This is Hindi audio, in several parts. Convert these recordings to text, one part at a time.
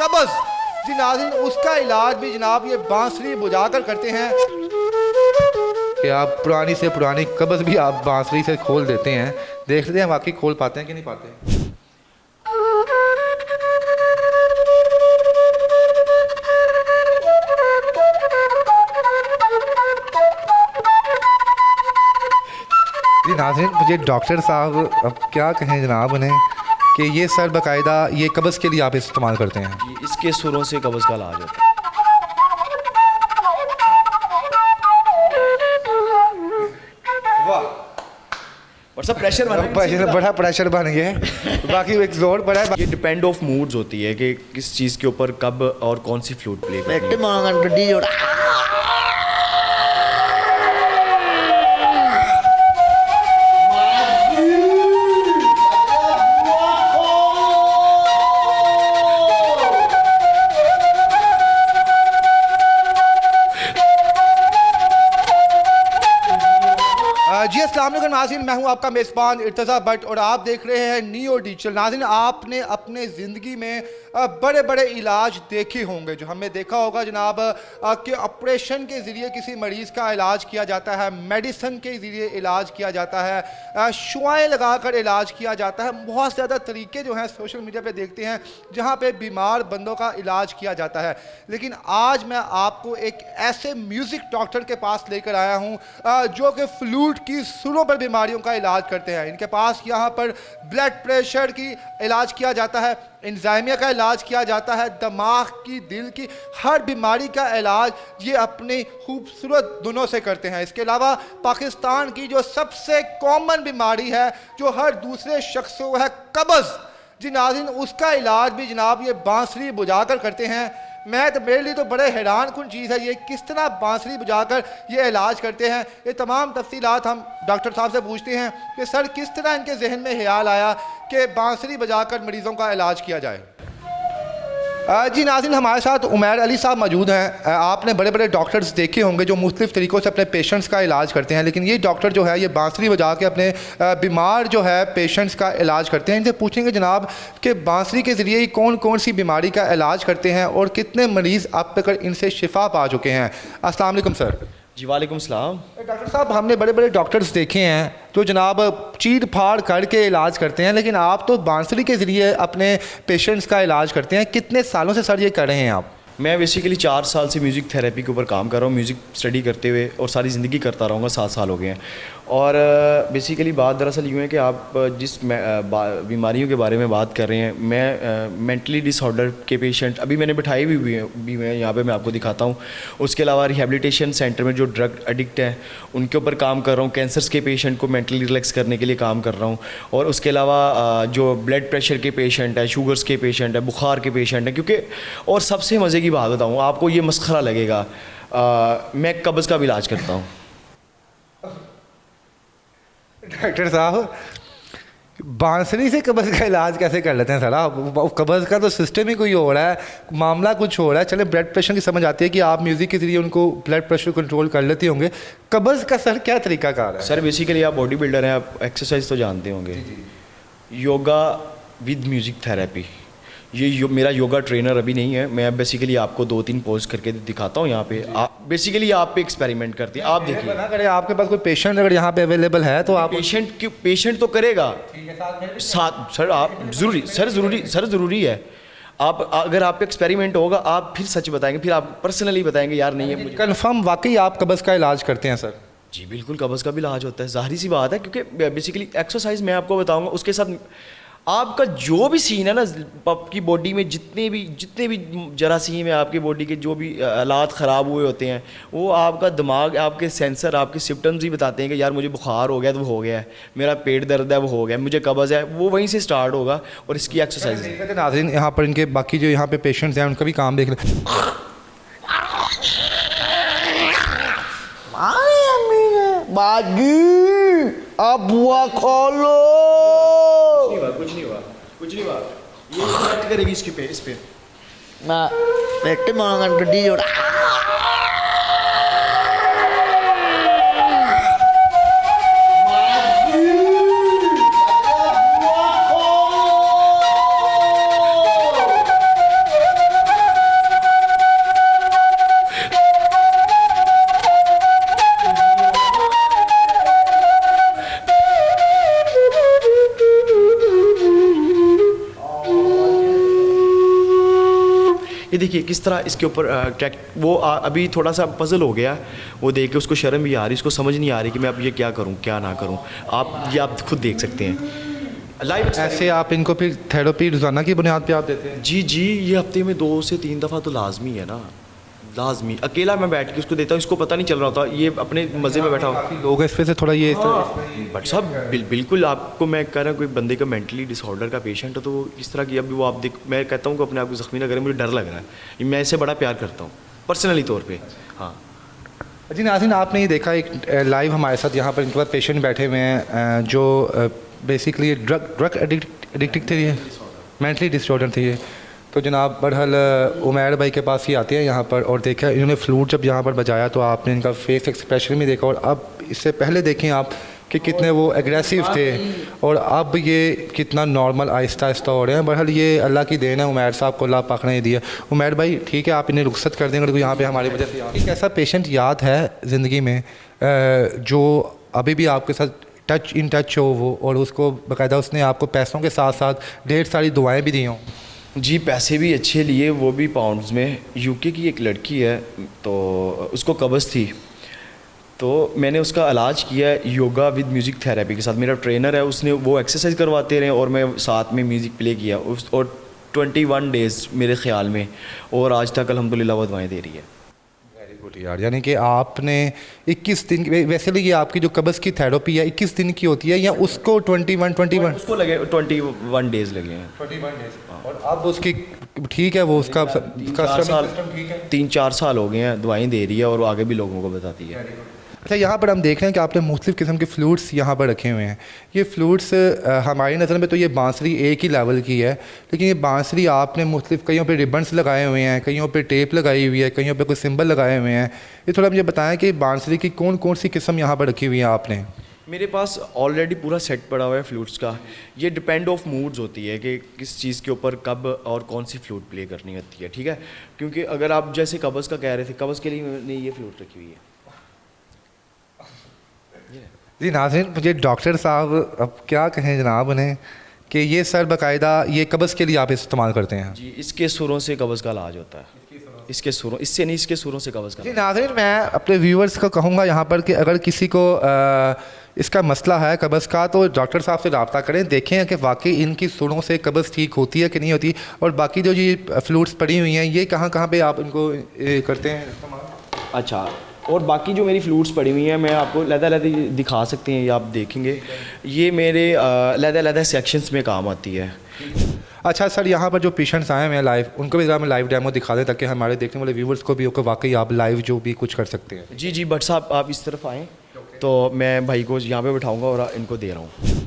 कब्ज़। जी नाज़रीन, उसका इलाज भी जनाब ये बांसुरी बुझाकर करते हैं कि आप पुरानी से पुरानी कब्ज़ भी आप बांसुरी से खोल देते हैं। देख लेते हैं वाकई खोल पाते हैं कि नहीं पाते। जी नाज़रीन, मुझे डॉक्टर साहब अब क्या कहें जनाब उन्हें कि ये सर बाकायदा ये कब्ज़ के लिए आप इस्तेमाल करते हैं। जी, इसके सुरों से कब्ज़ का इलाज होता है। और सब प्रेशर बड़ा प्रेशर बन गया है। बाकी एक जोर बड़ा है। ये डिपेंड ऑफ मूड्स होती है कि किस चीज़ के ऊपर कब और कौन सी फ्लूट प्ले करनी है। जी अस्सलाम वालेकुम नाज़रीन, मैं हूं आपका मेज़बान इर्तज़ा भट्ट और आप देख रहे हैं नियो डिजिटल। नाज़रीन, आपने अपने ज़िंदगी में बड़े बड़े इलाज देखे होंगे। जो हमने देखा होगा जनाब कि ऑपरेशन के ज़रिए किसी मरीज़ का इलाज किया जाता है, मेडिसन के ज़रिए इलाज किया जाता है, शुआएँ लगाकर इलाज किया जाता है। बहुत ज़्यादा तरीके जो हैं सोशल मीडिया पे देखते हैं जहाँ पे बीमार बंदों का इलाज किया जाता है। लेकिन आज मैं आपको एक ऐसे म्यूज़िक डॉक्टर के पास लेकर आया हूँ जो कि फ्लूट की सुरों पर बीमारियों का इलाज करते हैं। इनके पास यहाँ पर ब्लड प्रेशर की इलाज किया जाता है, एंजाइमिया का इलाज किया जाता है, दिमाग की, दिल की हर बीमारी का इलाज ये अपनी खूबसूरत धुनों से करते हैं। इसके अलावा पाकिस्तान की जो सबसे कॉमन बीमारी है जो हर दूसरे शख्स को है कब्ज़, जी नाज़रीन, उसका इलाज भी जनाब ये बांसुरी बुझाकर करते हैं। मैं तो मेरे लिए तो बड़े हैरान कुन चीज़ है ये, किस तरह बांसुरी बजाकर ये इलाज करते हैं। ये तमाम तफसीलात हम डॉक्टर साहब से पूछते हैं कि सर किस तरह इनके जहन में ख्याल आया कि बांसुरी बजाकर मरीज़ों का इलाज किया जाए। जी नाज़रीन, हमारे साथ उमैर अली साहब मौजूद हैं। आपने बड़े बड़े डॉक्टर्स देखे होंगे जो मुख्तलिफ़ तरीक़ों से अपने पेशेंट्स का इलाज करते हैं, लेकिन ये डॉक्टर जो है ये बांसुरी बजा के अपने बीमार जो है पेशेंट्स का इलाज करते हैं। इनसे पूछेंगे जनाब कि बांसुरी के ज़रिए कौन कौन सी बीमारी का इलाज करते हैं और कितने मरीज़ अब तक इनसे शिफा पा चुके हैं। अस्सलाम वालेकुम सर। जी वालेकुम सलाम। डॉक्टर साहब, हमने बड़े बड़े डॉक्टर्स देखे हैं जो जनाब चीर फाड़ करके इलाज करते हैं, लेकिन आप तो बांसुरी के ज़रिए अपने पेशेंट्स का इलाज करते हैं। कितने सालों से सर ये कर रहे हैं आप? मैं बेसिकली 4 साल से म्यूज़िक थेरेपी के ऊपर काम कर रहा हूँ, म्यूज़िक स्टडी करते हुए, और सारी ज़िंदगी करता रहूँगा। 7 साल हो गए हैं। और बेसिकली बात दरअसल यूँ है कि आप जिस बीमारियों के बारे में बात कर रहे हैं, मैं मेंटली डिसऑर्डर के पेशेंट अभी मैंने बिठाए भी हैं यहाँ पे, मैं आपको दिखाता हूँ। उसके अलावा रिहेबिलिटेशन सेंटर में जो ड्रग एडिक्ट हैं उनके ऊपर काम कर रहा हूँ। कैंसर्स के पेशेंट को मेंटली रिलैक्स करने के लिए काम कर रहा हूँ। और उसके अलावा जो ब्लड प्रेशर के पेशेंट है, शुगर्स के पेशेंट है, बुखार के पेशेंट हैं, क्योंकि और सबसे मज़े की बात बताऊँ आपको, ये मस्खरा लगेगा, मैं कब्ज़ का भी इलाज करता हूँ। डॉक्टर साहब, बांसुरी से कब्ज़ का इलाज कैसे कर लेते हैं सर आप? कब्ज़ का तो सिस्टम ही कोई हो रहा है, मामला कुछ हो रहा है। चले ब्लड प्रेशर की समझ आती है कि आप म्यूज़िक के ज़रिए उनको ब्लड प्रेशर कंट्रोल कर लेते होंगे। कब्ज़ का सर क्या तरीका कार है? सर बेसिकली आप बॉडी बिल्डर हैं, आप एक्सरसाइज तो जानते होंगे। योगा विद म्यूज़िक थेरेपी, ये मेरा योगा ट्रेनर अभी नहीं है। मैं बेसिकली आपको 2-3 पोज करके दिखाता हूँ यहाँ पे। आप बेसिकली आप पे एक्सपेरिमेंट करते हैं। आप देखिए, ना करें, आपके पास कोई पेशेंट अगर यहाँ पे अवेलेबल है तो आप पेशेंट तो करेगा साथ। सर आप ज़रूरी है। आप अगर आप पे एक्सपेरिमेंट होगा आप फिर सच बताएंगे, फिर आप पर्सनली बताएंगे यार नहीं है। कन्फर्म वाकई आप कब्ज़ का इलाज करते हैं सर? जी बिल्कुल, कब्ज़ का भी इलाज होता है, ज़ाहिर सी बात है। क्योंकि बेसिकली एक्सरसाइज मैं आपको बताऊंगा, उसके साथ आपका जो भी सीन है ना, आपकी बॉडी में जितने भी जरासीम है, आपकी बॉडी के जो भी हालात ख़राब हुए होते हैं, वो आपका दिमाग, आपके सेंसर, आपके सिम्टम्स ही बताते हैं कि यार मुझे बुखार हो गया तो वो हो गया है, मेरा पेट दर्द है वो हो गया, मुझे कब्ज़ है, वो वहीं से स्टार्ट होगा। और इसकी एक्सरसाइज नाज़रीन, यहाँ पर इनके बाकी जो यहाँ पे पेशेंट्स हैं उनका भी काम देख लें। बागी अब बुआ खोलो। कुछ नहीं हुआ। ये रिएक्ट करेगी इस पे मैं पेट मांगा गड्डी जोड़ा। ये देखिए किस तरह इसके ऊपर ट्रैक वो अभी थोड़ा सा पजल हो गया, वो देख के उसको शर्म भी आ रही, उसको समझ नहीं आ रही कि मैं अब ये क्या करूँ क्या ना करूँ। आप खुद देख सकते हैं लाइव। ऐसे आप इनको फिर थेरेपी रोज़ाना की बुनियाद पे आप देते हैं? जी जी, ये हफ्ते में 2 से 3 दफ़ा तो लाजमी है ना, लाजमी। अकेला मैं बैठ के उसको देता हूँ, इसको पता नहीं चल रहा होता, ये अपने मज़े में बैठा हो। काफ़ी लोग इस पे से थोड़ा ये बट साहब बिल्कुल आपको मैं कह रहा हूँ, कोई बंदे का मेंटली डिसऑर्डर का पेशेंट है तो वो इस तरह की, अभी वो आप देख, मैं कहता हूँ कि अपने आप को ज़ख्मी ना करें, मुझे डर लग रहा है, मैं इससे बड़ा प्यार करता हूँ पर्सनली तौर पे। हाँ जी नाज़रीन, आपने ये देखा एक लाइव हमारे साथ यहाँ पर इनके पास पेशेंट बैठे हुए हैं जो बेसिकली ड्रग एडिक्टेड थे, ये मेंटली डिसऑर्डर थे ये। तो जनाब बरहल उमैर भाई के पास ही आते हैं यहाँ पर, और देखा इन्होंने फ्लूट जब यहाँ पर बजाया तो आपने इनका फेस एक्सप्रेशन भी देखा, और अब इससे पहले देखें आप कि कितने वो एग्रेसिव थे और अब ये कितना नॉर्मल आहिस्ता आहिस्ता हो रहे हैं। बहरहाल ये अल्लाह की देन है, उमैर साहब को अल्लाह पाक ने दिया। उमैर भाई ठीक है, आप इन्हें रुखसत कर देंगे तो यहाँ पे हमारी वजह से एक ऐसा पेशेंट याद है ज़िंदगी में जो अभी भी आपके साथ टच हो वो, और उसको बाकायदा उसने आपको पैसों के साथ साथ ढेर सारी दुआएँ भी दी हों? जी, पैसे भी अच्छे लिए, वो भी पाउंड्स में। यूके की एक लड़की है तो उसको कब्ज़ थी, तो मैंने उसका इलाज किया योगा विद म्यूज़िक थेरेपी के साथ। मेरा ट्रेनर है, उसने वो एक्सरसाइज करवाते रहे और मैं साथ में म्यूज़िक प्ले किया और 21 डेज़ मेरे ख़्याल में, और आज तक अल्हम्दुलिल्लाह वो दवाएँ दे रही है। वेरी गुड यार, यानी कि आपने 21 दिन, वैसे ये आपकी जो कब्ज़ की थेरेपी है 21 दिन की होती है या उसको 21 उसको लगे 21 डेज़ लगे हैं। 21 डेज, और अब उसकी ठीक है, वो उसका 3-4 साल हो गए हैं, दवाएँ दे रही है और आगे भी लोगों को बताती है। अच्छा, यहाँ पर हम देख रहे हैं कि आपने मुख्तलिफ़ किस्म के फ्लूट्स यहाँ पर रखे हुए हैं। ये फ्लूट्स हमारी नज़र में तो ये बांसुरी एक ही लेवल की है, लेकिन ये बांसुरी आपने मुख्तलिफ़ कईयों पे रिबन्स लगाए हुए हैं, कईयों पे टेप लगाई हुई है, कईयों पे कोई सिंबल लगाए हुए हैं। ये थोड़ा मुझे बताएं कि बांसुरी की कौन कौन सी किस्म यहाँ पर रखी हुई है आपने? मेरे पास ऑलरेडी पूरा सेट पड़ा हुआ है फ्लूट्स का। ये डिपेंड ऑफ मूड्स होती है कि किस चीज़ के ऊपर कब और कौन सी फ्लूट प्ले करनी होती है, ठीक है। क्योंकि अगर आप जैसे कब्ज़ का कह रहे थे, कब्ज़ के लिए मैंने ये फ्लूट रखी हुई है। जी नाज़रीन, मुझे डॉक्टर साहब अब क्या कहें जनाब उन्हें कि ये सर बाकायदा ये कब्ज़ के लिए आप इस्तेमाल करते हैं? जी, इसके सुरों से कब्ज़ का इलाज होता है। इसके सुरों, इससे नहीं, इसके सुरों से कब्ज़ का। जी नाज़रीन, मैं अपने व्यूअर्स को कहूँगा यहाँ पर कि अगर किसी को इसका मसला है कब्ज़ का, तो डॉक्टर साहब से रब्ता करें, देखें कि वाकई इनकी सुरों से कब्ज़ ठीक होती है कि नहीं होती। और बाकी जो ये फ्लूट्स पड़ी हुई हैं, ये कहाँ कहाँ पे आप इनको करते हैं इस्तेमाल? अच्छा, और बाकी जो मेरी फ्लूट्स पड़ी हुई हैं मैं आपको लहदा दिखा सकते हैं, ये आप देखेंगे, ये मेरे लहदा सेक्शंस में काम आती है। अच्छा सर, यहाँ पर जो पेशेंट्स आए हुए हैं लाइव, उनको भी ज़रा मैं लाइव डेमो दिखा दें ताकि हमारे देखने वाले व्यूवर्स को भी हो कि वाकई आप लाइव जो भी कुछ कर सकते हैं। जी जी, बट साहब आप इस तरफ आएँ तो मैं भाई को यहाँ पे बिठाऊँगा और इनको दे रहा हूँ।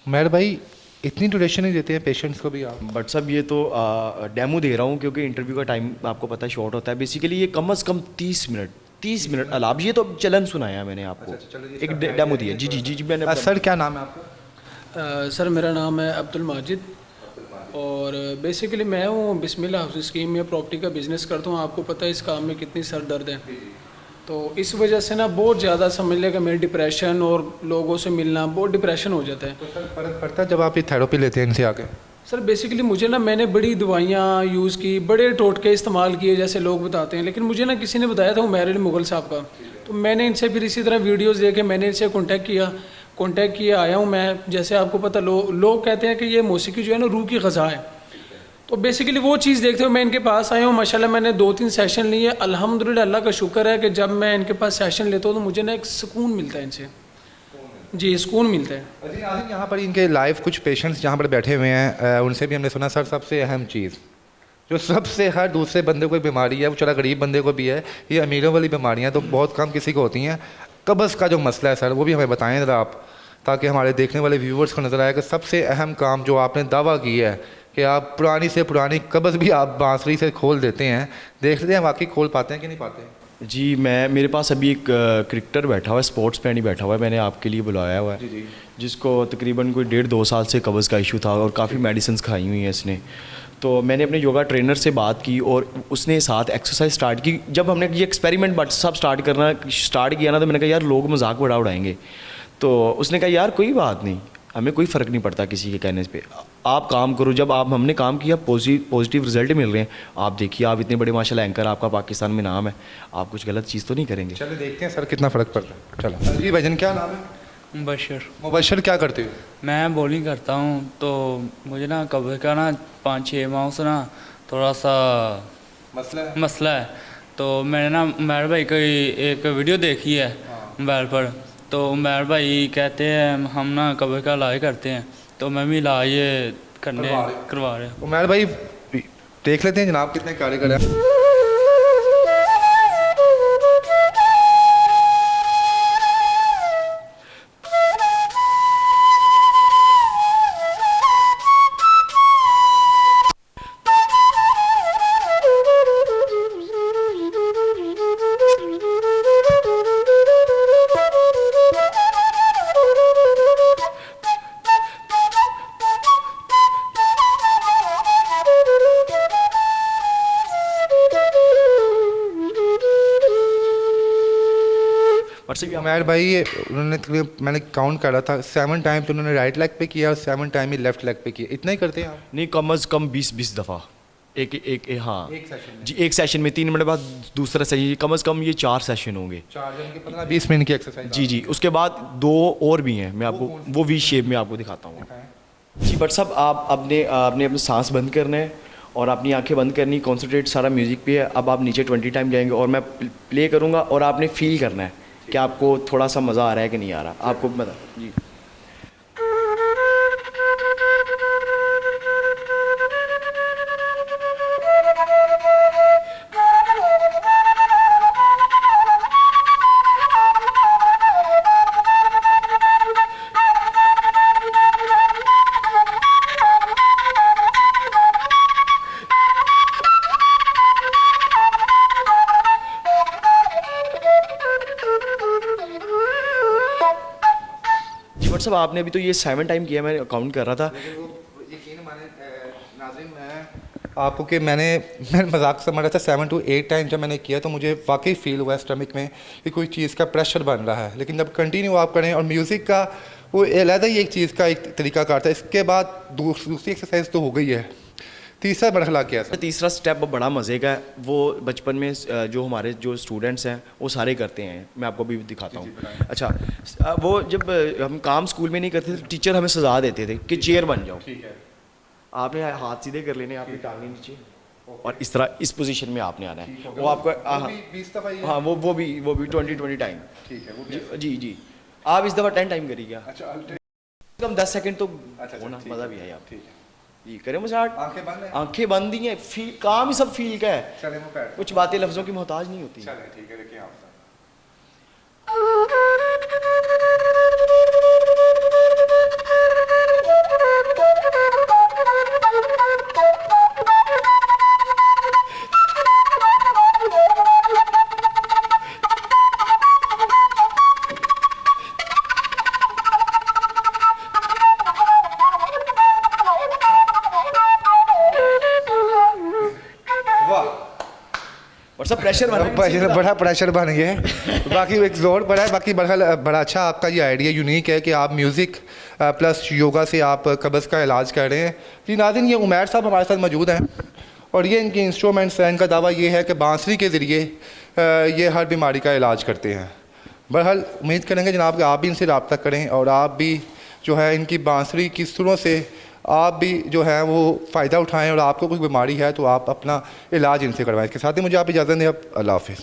मेहर भाई, इतनी ड्यूरेशन ही देते हैं पेशेंट्स को भी आप? बट साहब ये तो डेमो दे रहा हूँ क्योंकि इंटरव्यू का टाइम आपको पता है शॉर्ट होता है। बेसिकली ये कम से कम 30 मिनट अलाप, ये तो चलन सुनाया मैंने आपको। एक डेमो दिया। जी जी जी जी मैंने। सर क्या नाम है आपका? सर मेरा नाम है अब्दुल माजिद, और बेसिकली मैं हूँ बिस्मिल्लाह हाउसिंग स्कीम में प्रॉपर्टी का बिज़नेस करता हूँ। आपको पता है इस काम में कितनी सर दर्द है, तो इस वजह से ना बहुत ज़्यादा समझ लेगा मेरे डिप्रेशन और लोगों से मिलना बहुत डिप्रेशन हो जाता है। तो सर फ़र्क पड़ता है जब आप ये थेरेपी लेते हैं इनसे आके? सर बेसिकली मुझे ना, मैंने बड़ी दवाइयाँ यूज़ की, बड़े टोटके इस्तेमाल किए जैसे लोग बताते हैं, लेकिन मुझे ना किसी ने बताया था उमैर अली मुग़ल साहब का, तो मैंने इनसे फिर इसी तरह वीडियोस देखे, मैंने इनसे कांटेक्ट किया आया हूँ मैं। जैसे आपको पता लोग कहते हैं कि ये मौसीकी जो है ना रूह की ग़ज़ा है, तो बेसिकली वो चीज़ देखते हुए मैं इनके पास आया हूँ। माशाल्लाह मैंने 2-3 सेशन लिए, अल्हम्दुलिल्लाह अल्लाह का शुक्र है कि जब मैं इनके पास सेशन लेता हूँ तो मुझे ना एक सुकून मिलता है इनसे, जी सुकून मिलता है। अजी नाज़रीन, यहाँ पर इनके लाइव कुछ पेशेंट्स जहाँ पर बैठे हुए हैं, उनसे भी हमने सुना सर सबसे अहम चीज़ जो सबसे हर दूसरे बंदे को बीमारी है, वो चला गरीब बंदे को भी है, ये अमीरों वाली बीमारियाँ तो बहुत कम किसी को होती हैं। कब्ज़ का जो मसला है सर वो भी हमें बताएं ज़रा आप, ताकि हमारे देखने वाले व्यूवर्स को नज़र आए कि सबसे अहम काम जो आपने दावा किया है कि आप पुरानी से पुरानी कब्ज़ भी आप बांसुरी से खोल देते हैं, देख लेते हैं वाकई खोल पाते हैं कि नहीं पाते हैं? जी, मेरे पास अभी एक क्रिकेटर बैठा हुआ है, स्पोर्ट्स मैन ही बैठा हुआ है, मैंने आपके लिए बुलाया हुआ है, जिसको तकरीबन कोई 1.5-2 साल से कब्ज़ का इशू था और काफ़ी मेडिसिन खाई हुई हैं इसने। तो मैंने अपने योगा ट्रेनर से बात की और उसने साथ एक्सरसाइज स्टार्ट की। जब हमने ये एक्सपेरिमेंट बट सब स्टार्ट किया ना, तो मैंने कहा यार लोग मजाक बड़ा उड़ाएंगे। तो उसने कहा यार कोई बात नहीं, हमें कोई फ़र्क नहीं पड़ता किसी के कहने पे, आप काम करो। जब हमने काम किया पॉजिटिव रिजल्ट मिल रहे हैं। आप देखिए, आप इतने बड़े माशाल्लाह एंकर, आपका पाकिस्तान में नाम है, आप कुछ गलत चीज़ तो नहीं करेंगे। चलिए देखते हैं सर कितना फ़र्क पड़ता है। चलो जी भाईजान, क्या नाम है? मुबशर। मुबशर, क्या करते हो? मैं बॉलिंग करता हूँ। तो मुझे ना कब्ज़ का ना 5-6 माह से ना थोड़ा सा मसला है। तो मैंने ना उमर भाई की एक वीडियो देखी है मोबाइल पर। तो उमर भाई कहते हैं हम ना कब्ज़ का इलाज करते हैं, तो मैं भी इलाज करवा रहे हैं। उमर भाई देख लेते हैं जनाब कितने कारीगर हैं। उमर भाई उन्होंने, मैंने काउंट करा था 7 टाइम तो उन्होंने राइट लेग पे किया और 7 टाइम ही लेफ्ट लेग पे किया। इतना ही करते हैं आप? नहीं, कम अज़ कम 20 दफ़ा हाँ एक सेशन में? जी, एक सेशन में 3 मिनट बाद दूसरा सेशन, कम अज़ कम ये 4 सेशन होंगे। 4 जन के 15-20 मिनट की एक्सरसाइज। जी जी, उसके बाद 2 और भी हैं, मैं आपको वो वी शेप में आपको दिखाता हूँ। जी बट साहब, आप अपने सांस बंद करना है और अपनी आंखें बंद करनी, कॉन्सेंट्रेट सारा म्यूज़िक पे है। अब आप नीचे 20 टाइम जाएंगे और मैं प्ले करूँगा और आपने फील करना है कि आपको थोड़ा सा मज़ा आ रहा है कि नहीं आ रहा। आपको बता जी। साहब आपने अभी तो ये 7 टाइम किया, मैं काउंट कर रहा था। यकीन माने नाज़रीन, मैं आपको कि मैंने मजाक समझ रहा था 7 to 8 टाइम जब मैंने किया तो मुझे वाकई फील हुआ स्टमक में कि कोई चीज़ का प्रेशर बन रहा है। लेकिन जब कंटिन्यू आप करें और म्यूज़िक का वो अलहदा ही एक चीज़ का एक तरीका कार था। इसके बाद दूसरी एक्सरसाइज तो हो गई है, तीसरा मरहला क्या है? तीसरा स्टेप बड़ा मज़े का है। वो बचपन में जो हमारे जो स्टूडेंट्स हैं वो सारे करते हैं, मैं आपको भी दिखाता हूँ। अच्छा, वो जब हम काम स्कूल में नहीं करते थे, टीचर हमें सजा देते थे कि चेयर बन जाओ। ठीक है, आपने हाथ सीधे कर लेने, आपकी टांगें नीचे और इस तरह इस पोजीशन में आपने आना है। वो आपको हाँ वो भी 20 टाइम। ठीक है, जी जी। आप इस दफ़ा 10 टाइम करिएगा। अच्छा, कम 10 सेकंड तो होना, मज़ा भी है। आप ठीक है जी, करें मजाक। आंखें बंद ही हैं, फील काम ही सब फील का है। कुछ बातें लफ्ज़ों की मोहताज नहीं होती। ठीक है, देखिए आप प्रेशर बड़ा प्रेशर बन गया है। बाकी एक जोर बड़ा है। बाकी बड़ा अच्छा आपका ये आइडिया यूनिक है कि आप म्यूज़िक प्लस योगा से आप कब्ज़ का इलाज कर रहे हैं। जी नाज़रीन, ये उमैर साहब हमारे साथ मौजूद हैं और ये इनके इंस्ट्रूमेंट्स हैं। इनका दावा ये है कि बांसुरी के ज़रिए ये हर बीमारी का इलाज करते हैं। बहरहाल उम्मीद करेंगे जनाब कि आप भी इनसे रब्ता करें और आप भी जो है इनकी बांसुरी की सुरों से आप भी जो है वो फ़ायदा उठाएं, और आपको कोई बीमारी है तो आप अपना इलाज इनसे करवाएं। इसके साथ ही मुझे आप इजाज़त दें। अब अल्लाह हाफ़िज़।